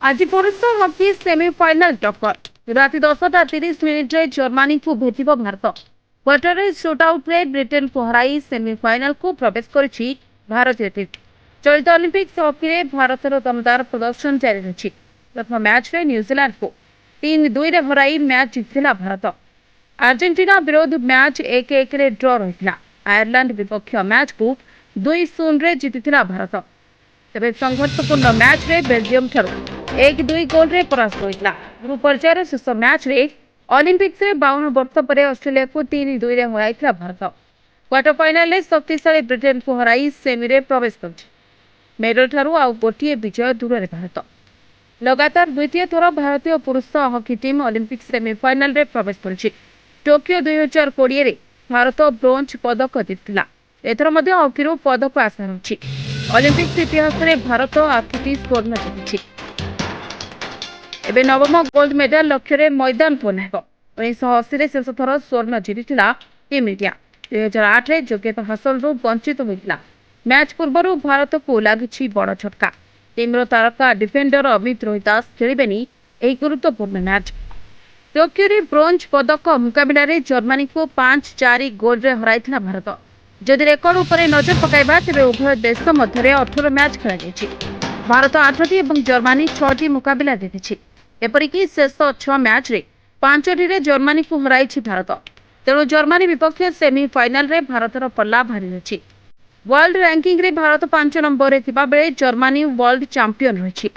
आज पुरुष hockey semi-final टक्कर राति 10:30 जर्मनी को भेट भारत। क्वार्टर शूटआउट में ब्रिटेन को हराई सेमिफाइनाल को प्रवेश करिछि भारतीय टीम। चलित ओलंपिक्स हॉकी में भारतर दमदार प्रदर्शन जारी रही। प्रथम मैच में न्यूजीलैंड को 3-2 हराई मैच जीतिला भारत। अर्जेंटीना विरोध मैच 1-1 ड्र रही। आयरलैंड विपक्ष मैच को 2-0 जीतिला भारत। तेज संघर्षपूर्ण मैच में बेल्जियम ठारू 1-2 गोल रे परास्त होता। ग्रुप पर्यायर शेष मैच रे ओलंपिक्स 52 वर्ष पर ऑस्ट्रेलिया को 3-2 हराई भारत। क्वार्टर फाइनल में शक्तिशाली ब्रिटेन को हराई सेमी प्रवेश कर मेडल ठारू आउ गोटे विजय दूर भारत। लगातार द्वितीय थर भारतीय पुरुष हॉकी टीम ओलंपिक सेमिफाइनाल रे प्रवेश कर टोकियो 2020 रे भारत ब्रोंज पदक जीतिला। एथर मध्य हॉकी पदक आशा रही। ओलंपिक्स इतिहास में भारत 8टी स्वर्ण जीति। एबे नवम गोल्ड मेडल लक्ष्य मैदान पन्ना। 1980 शेष थर स्वर्ण जीतिला टीम इंडिया। 2008 योग्यता हासिल वंचित होता। मैच पूर्व भारत को लगी बड़ झटका। टीम तारका डिफेंडर अमित रोहिदास खेलेनि गुरुत्वपूर्ण मैच। टोकियो ब्रोंज पदक मुकाबला जर्मनी को 5-4 गोल रे हराई भारत। जदि रेकर्ड उपर नजर पकाइबा तेरे उभय देश मध्य 18 मैच खेल। भारत 8टी और जर्मनी 6टी मुकाबला देखी। एपरिक शेष 6 मैच रे 5टी जर्मनी को हराई भारत। तेणु जर्मनी विपक्ष सेमिफाइनाल रे भारतर पल्ला भारी रही। वर्ल्ड रैंकिंग रे भारत 5 नंबर रे थिबा बेले जर्मनी वर्ल्ड चैंपियन रही।